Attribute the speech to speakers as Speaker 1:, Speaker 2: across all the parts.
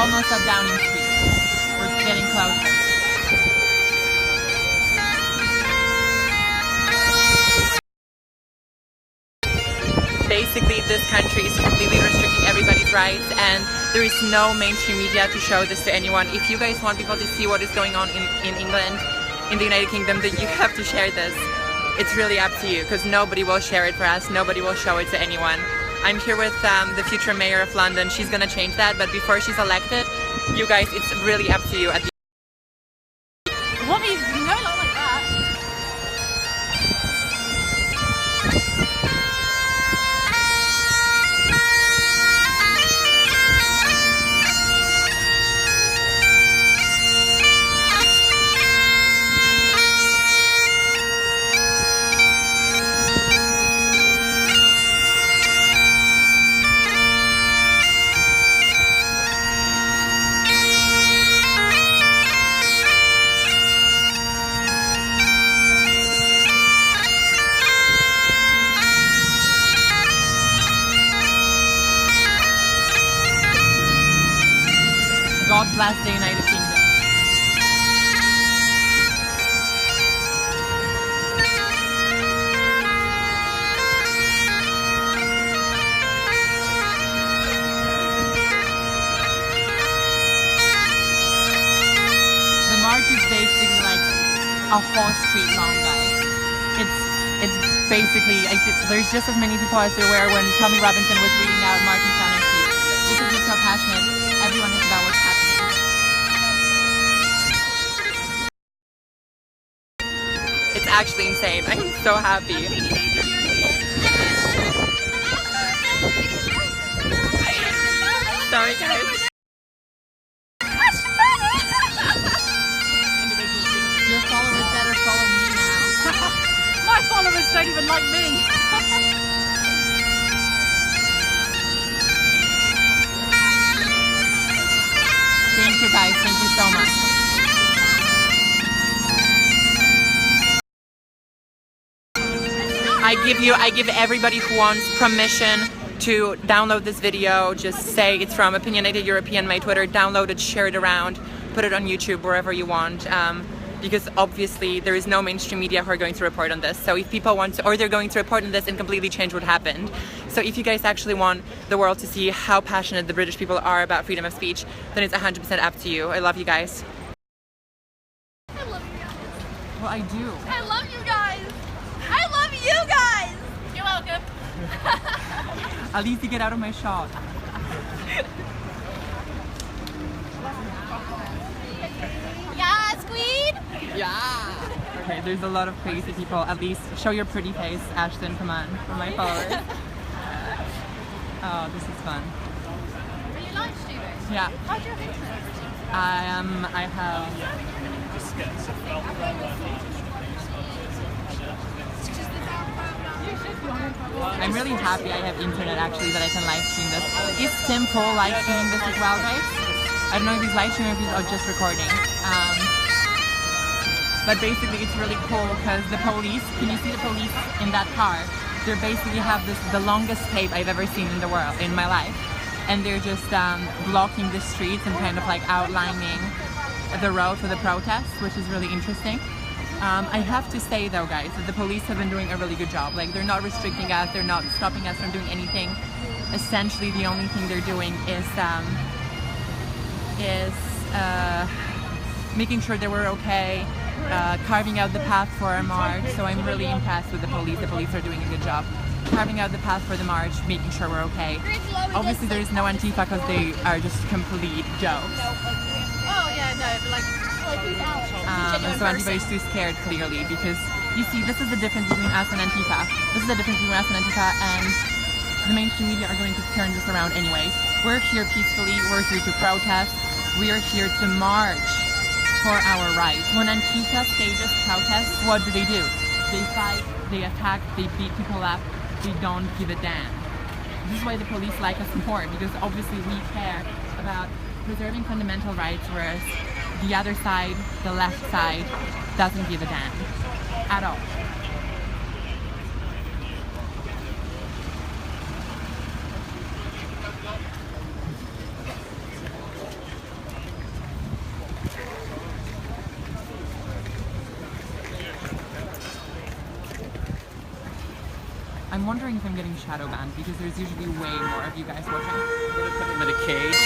Speaker 1: almost at Downing Street. We're getting closer. Basically, this country is completely restricting everybody's rights, and there is no mainstream media to show this to anyone. If you guys want people to see what is going on in England, in the United Kingdom, then you have to share this. It's really up to you, because nobody will share it for us, nobody will show it to anyone. I'm here with the future mayor of London. She's gonna change that, but before she's elected, you guys, it's really up to you. At the
Speaker 2: what is no not like that?
Speaker 1: God bless the United Kingdom. The march is basically like a whole street long, guys. It's basically, there's just as many people as there were when Tommy Robinson was reading out Martin Stanley's speech. This is just how passionate everyone is about what's happening. It's actually insane. I'm so happy. Sorry, guys. Your followers better follow me now.
Speaker 2: My followers don't even like me.
Speaker 1: Thank you, guys. Thank you so much. I give everybody who wants permission to download this video. Just say it's from Opinionated European, my Twitter. Download it, share it around, put it on YouTube, wherever you want. Because obviously there is no mainstream media who are going to report on this. So if people want to, or they're going to report on this and completely change what happened. So if you guys actually want the world to see how passionate the British people are about freedom of speech, then it's 100% up to you. I love you guys.
Speaker 2: I love you guys.
Speaker 1: Well, I do.
Speaker 2: I love you guys. I love you guys. You're welcome.
Speaker 1: At least you get out of my shot.
Speaker 2: Yes, queen.
Speaker 1: Yeah. Okay, there's a lot of crazy people. At least show your pretty face, Ashton. Come on, for my followers. Oh, this is fun.
Speaker 2: Are you live streaming?
Speaker 1: Yeah.
Speaker 2: How do you have internet?
Speaker 1: I have. I'm really happy I have internet actually that I can live stream this. Is Tim Pool live streaming this as well, guys? I don't know if he's live streaming or just recording. But basically it's really cool because the police, can you see the police in that car? They basically have the longest tape I've ever seen in the world, in my life. And they're just blocking the streets and kind of like outlining the road for the protests, which is really interesting. I have to say though, guys, that the police have been doing a really good job. Like, they're not restricting us, they're not stopping us from doing anything. Essentially the only thing they're doing is making sure that we're okay, carving out the path for our march. So I'm really impressed with the police. The police are doing a good job carving out the path for the march, making sure we're okay. Obviously there is no Antifa because they are just complete jokes.
Speaker 2: Oh yeah, no, but like he's out.
Speaker 1: And so everybody's too scared, clearly, because you see, this is the difference between us and Antifa. This is the difference between us and Antifa, and the mainstream media are going to turn this around anyways. We're here peacefully, we're here to protest, we're here to march for our rights. When Antifa stages protests, what do? They fight, they attack, they beat people up, they don't give a damn. This is why the police like us more, because obviously we care about preserving fundamental rights, whereas the other side, the left side, doesn't give a damn at all. I'm wondering if I'm getting shadow banned because there's usually way more of you guys watching.
Speaker 3: We're gonna put them in a cage.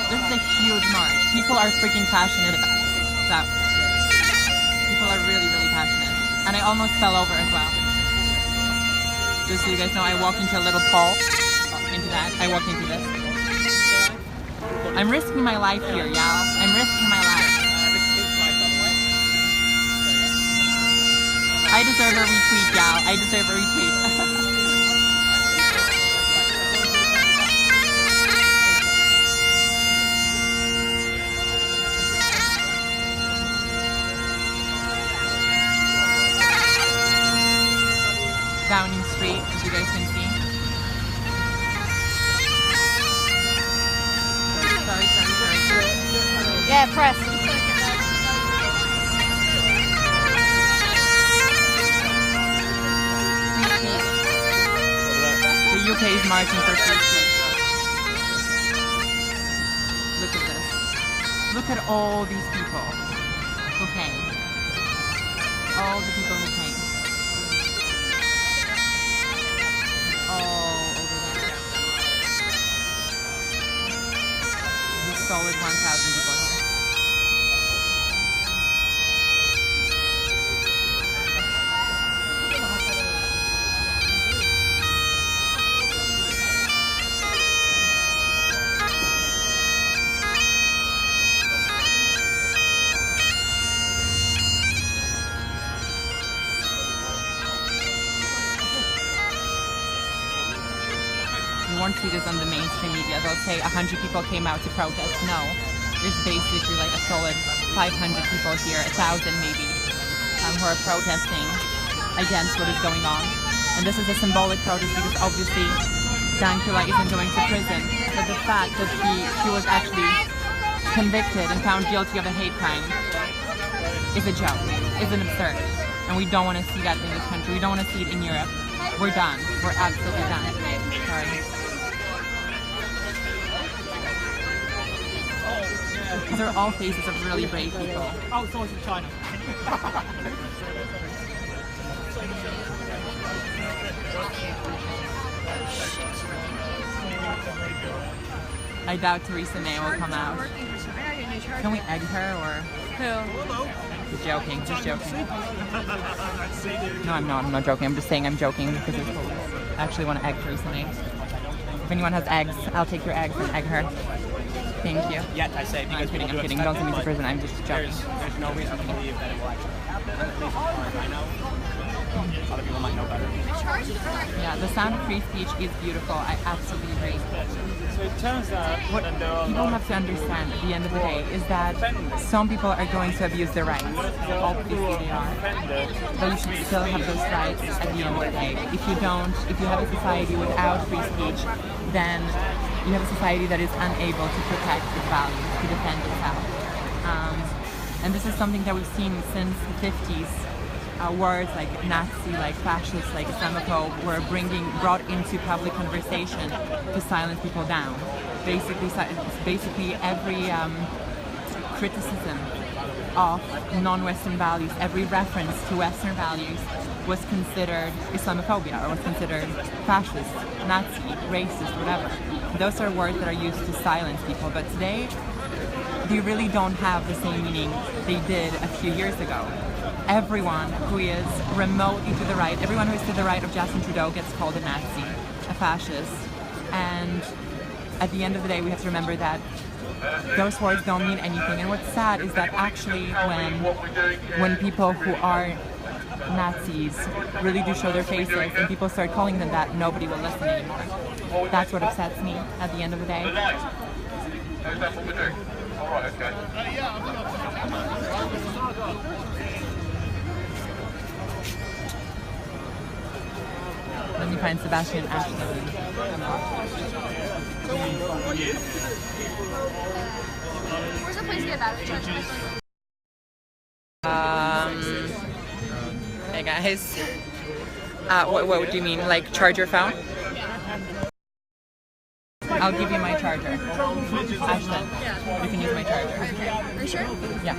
Speaker 1: This is a huge march. People are freaking passionate about that. People are really, really passionate. And I almost fell over as well. Just so you guys know, I walked into a little pole. Into that. I walked into this. I'm risking my life here, y'all. I'm risking my life. I deserve a retweet, y'all. I deserve a retweet. Downing Street, as you guys can see. Sorry.
Speaker 2: Yeah, press.
Speaker 1: The UK is marching for free speech. Look at this. Look at all these people who came. All the people who came. All over there. There's solid 1,000 people here. You won't see this on the mainstream media. They'll say 100 people came out to protest. No, there's basically like a solid 500 people here, 1,000 maybe, who are protesting against what is going on. And this is a symbolic protest because obviously Dankula isn't going to prison. But the fact that he was actually convicted and found guilty of a hate crime is a joke, is an absurd. And we don't want to see that in this country. We don't want to see it in Europe. We're done. We're absolutely done. Sorry. These are all faces of really brave people.
Speaker 3: Oh, so it's in China.
Speaker 1: I doubt Theresa May will come out. Can we egg her or?
Speaker 2: Who?
Speaker 1: Just joking, just joking. No, I'm not joking. I'm just saying I'm joking because I actually want to egg Theresa May. If anyone has eggs, I'll take your eggs and egg her. Thank you.
Speaker 3: Yet, I say,
Speaker 1: No, I'm kidding, I'm kidding. Don't send me to prison, I'm just joking.
Speaker 3: There's no reason to believe that it will actually happen. At least as far as I know. Other people might know better.
Speaker 1: Yeah, the sound of free speech is beautiful. I absolutely agree.
Speaker 3: So it turns out
Speaker 1: What people have to understand at the end of the day is that some people are going to abuse their rights. Obviously they are. But you should still have those rights at the end of the day. If you don't, if you have a society without free speech, then you have a society that is unable to protect its values, to defend itself. And this is something that we've seen since the 50s. Words like Nazi, like fascist, like Islamophobe were brought into public conversation to silence people down. Basically every criticism of non-Western values, every reference to Western values was considered Islamophobia or was considered fascist, Nazi, racist, whatever. Those are words that are used to silence people, but today they really don't have the same meaning they did a few years ago. Everyone who is remotely to the right, everyone who is to the right of Justin Trudeau gets called a Nazi, a fascist. And at the end of the day, we have to remember that those words don't mean anything. And what's sad is that actually when people who are Nazis really do show their faces and people start calling them that, nobody will listen anymore. That's what upsets me at the end of the day. Let me find Sebastian Ashton.
Speaker 2: Where's the place to get battery charged?
Speaker 1: Hey guys. What do you mean? Like charge your phone? I'll give you my charger. Ashton, you can use my charger.
Speaker 2: Are you sure?
Speaker 1: Yeah.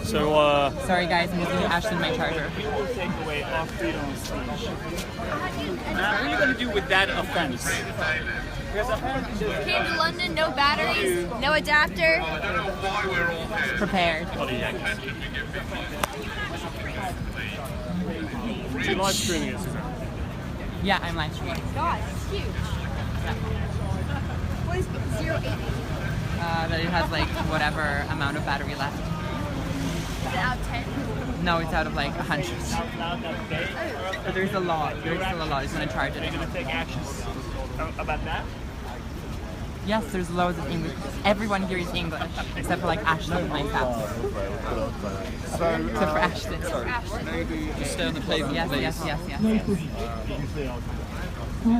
Speaker 4: So,
Speaker 1: Sorry guys, I'm using Ashton my charger.
Speaker 4: take away our freedom of speech. Now, what are you going to do with that offense?
Speaker 2: Came to London, no batteries, no adapter.
Speaker 1: Prepared.
Speaker 4: Are you live streaming it, Suzanne?
Speaker 1: Yeah, I'm live streaming.
Speaker 2: God, it's huge. What is 080?
Speaker 1: That it has like whatever amount of battery left.
Speaker 2: Is it out of 10?
Speaker 1: No, it's out of like 100. But there's a lot. There's still a lot. It's gonna charge it.
Speaker 4: Are you going to take actions about that?
Speaker 1: Yes, there's loads of English. Everyone here is English, except for like Ashton and myself. Except for Ashton.
Speaker 4: Just stay on the pavement,
Speaker 1: Yes,
Speaker 4: please.
Speaker 1: yes, yes, yes.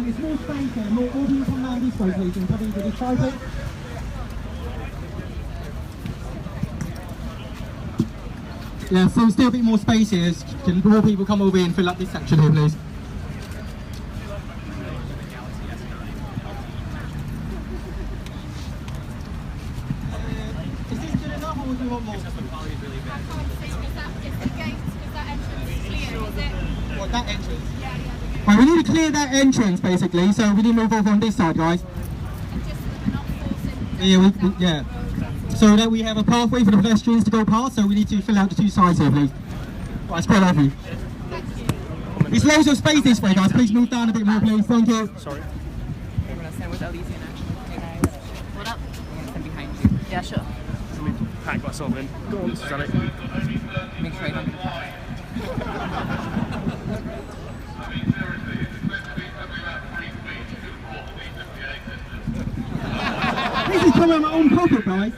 Speaker 5: It's more space there. More people come down this way, please, and come into this side, please. Yeah, so still a bit more space here. Can more people come over here and fill up this section here, please? Is this good enough, or do you want more? What, that entrance? Right, we need to clear that entrance, basically, so we need to move over on this side, guys. Yeah. So that we have a pathway for the pedestrians to go past, so we need to fill out the two sides here, please. Right, spread over you. There's loads of space this way, guys. Please move down a bit more, please. Thank you.
Speaker 4: Sorry.
Speaker 1: I'm gonna stand with Alicia actually. Hey guys.
Speaker 2: What up?
Speaker 1: I'm gonna stand behind you.
Speaker 2: Yeah, sure.
Speaker 4: Let me pack myself in. Go on, Susanna.
Speaker 1: Make sure I don't get caught.
Speaker 5: This is coming out of my own pocket, guys.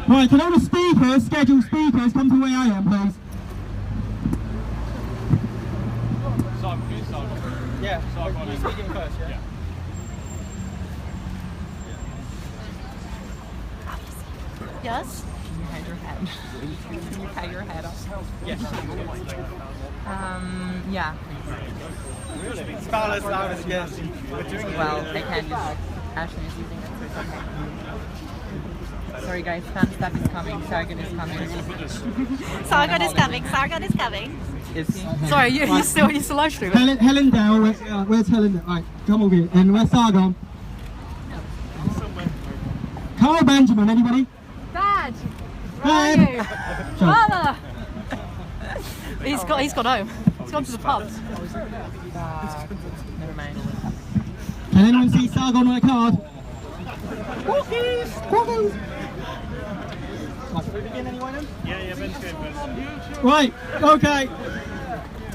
Speaker 5: Right, can all the speakers, scheduled speakers, come to where I am, please? Yeah, you're speaking first, yeah?
Speaker 2: Yes?
Speaker 1: Can you hide your head? Can you tie your head off?
Speaker 5: Yes.
Speaker 1: Yeah.
Speaker 5: It's about as loud as it gets.
Speaker 1: Well, I can't use it. Ashton is using it, so it's okay. Sorry guys, fan stuff is coming. Sargon is coming.
Speaker 2: Sargon is coming, Sargon is coming.
Speaker 1: Is he?
Speaker 2: Sorry, you're still live streaming.
Speaker 5: Helen Dale, where's Helen Dale? Right, come over here. And where's Sargon? Carl Benjamin, anybody?
Speaker 2: Dad!
Speaker 5: Dad!
Speaker 2: Where are you? Mama! He's gone home. He's gone to the pubs.
Speaker 1: Never mind.
Speaker 5: Can anyone see Sargon on a card? Walkies! Walkies! Right, shall we begin anyone then?
Speaker 4: Yeah, Ben's good, Ben.
Speaker 5: Right, okay.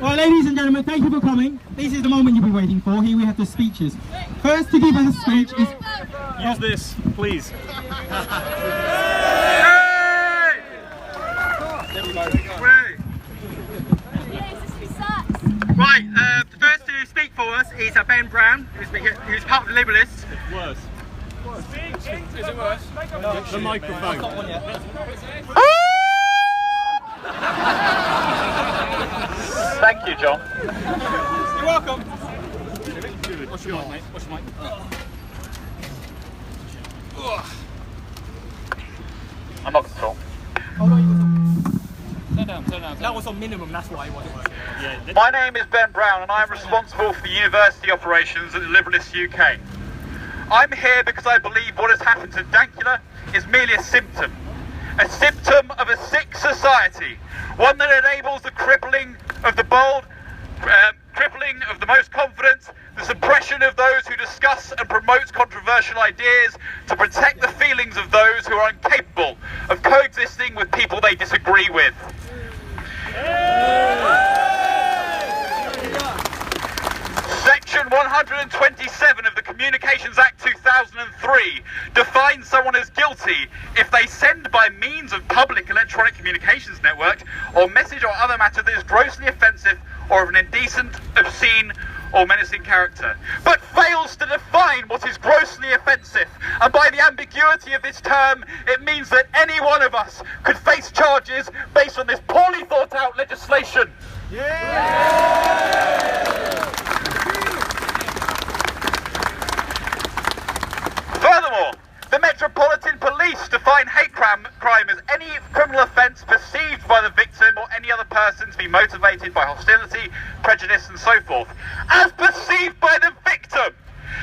Speaker 5: Right, ladies and gentlemen, thank you for coming. This is the moment you've been waiting for. Here we have the speeches. First to give us a speech is...
Speaker 4: Use this, please.
Speaker 5: Right, the first to speak for us is Ben Brown, who's part of the Liberalists.
Speaker 4: Worse. Is it worse? The microphone.
Speaker 3: Thank you, John.
Speaker 5: You're welcome.
Speaker 4: What's your mic, mate? What's your mic?
Speaker 3: I'm not going to talk.
Speaker 4: Turn down.
Speaker 5: That was on minimum, that's why it wasn't working.
Speaker 4: Yeah.
Speaker 3: My name is Ben Brown and I am responsible for the university operations at the Liberalists UK. I'm here because I believe what has happened to Dankula is merely a symptom of a sick society, one that enables the crippling of the bold, crippling of the most confident, the suppression of those who discuss and promote controversial ideas, to protect the feelings of those who are incapable of coexisting with people they disagree with. Section 127 of the Communications Act 2003 defines someone as guilty if they send by means of public electronic communications network or message or other matter that is grossly offensive or of an indecent, obscene or menacing character, but fails to define what is grossly offensive. And by the ambiguity of this term, it means that any one of us could face charges based on this poorly thought out legislation. Furthermore, The Metropolitan Police define hate crime as any criminal offence perceived by the victim or any other person to be motivated by hostility, prejudice and so forth. As perceived by the victim!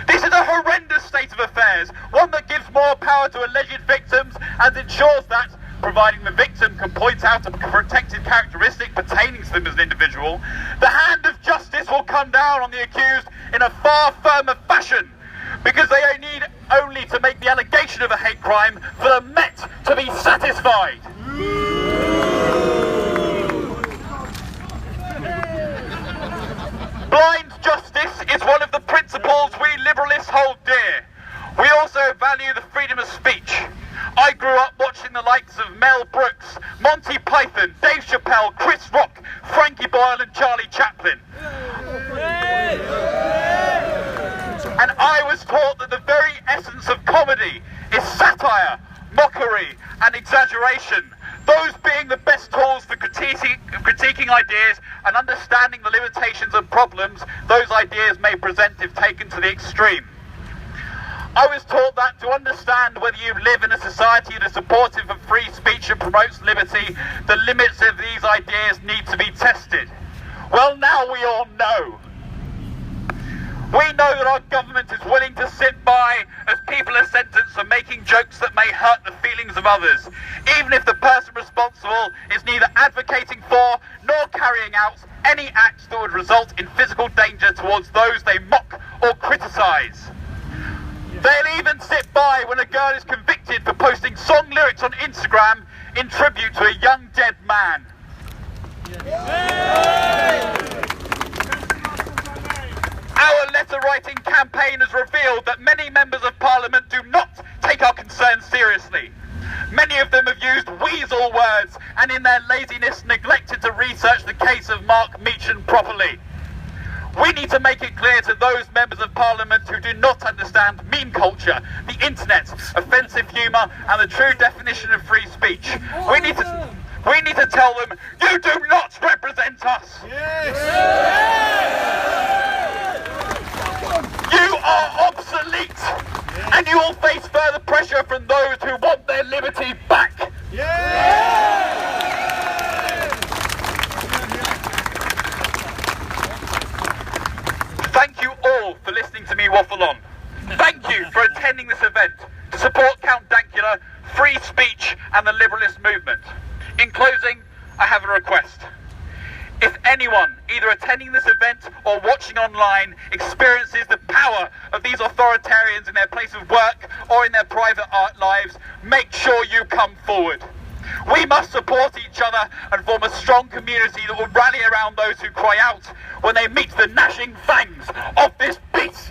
Speaker 3: This is a horrendous state of affairs, one that gives more power to alleged victims and ensures that, providing the victim can point out a protected characteristic pertaining to them as an individual, the hand of justice will come down on the accused in a far firmer fashion, because they need only to make the allegation of a hate crime for the Met to be satisfied. Blind justice is one of the principles we liberalists hold dear. We also value the freedom of speech. I grew up watching the likes of Mel Brooks, Monty Python, Dave Chappelle, Chris Rock, Frankie Boyle and Charlie Chaplin. And I was taught that the very essence of comedy is satire, mockery and exaggeration, those being the best tools for critiquing ideas and understanding the limitations and problems those ideas may present if taken to the extreme. I was taught that to understand whether you live in a society that is supportive of free speech and promotes liberty, the limits of these ideas need to be tested. Well, now we all know. We know that our government is willing to sit by as people are sentenced for making jokes that may hurt the feelings of others, even if the person responsible is neither advocating for nor carrying out any acts that would result in physical danger towards those they mock or criticise. They'll even sit by when a girl is convicted for posting song lyrics on Instagram in tribute to a young dead man. Our letter-writing campaign has revealed that many members of Parliament do not take our concerns seriously. Many of them have used weasel words and in their laziness neglected to research the case of Mark Meechan properly. We need to make it clear to those members of Parliament who do not understand meme culture, the internet, offensive humour and the true definition of free speech. We need to tell them, you do not represent us! Yes. You are obsolete! And you will face further pressure from those who want their liberty back! Thank you all for listening to me waffle on. Thank you for attending this event to support Count Dankula, free speech and the liberalist movement. In closing, I have a request. If anyone, either attending this event or watching online, experiences the power of these authoritarians in their place of work or in their private lives, make sure you come forward. We must support each other and form a strong community that will rally around those who cry out when they meet the gnashing fangs of this beast.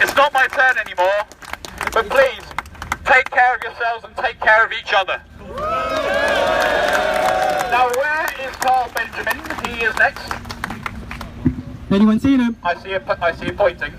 Speaker 3: It's not my turn anymore, but please, take care of yourselves and take care of each other. Now, where is Carl Benjamin? He is next.
Speaker 5: Anyone seen him?
Speaker 3: I see you pointing.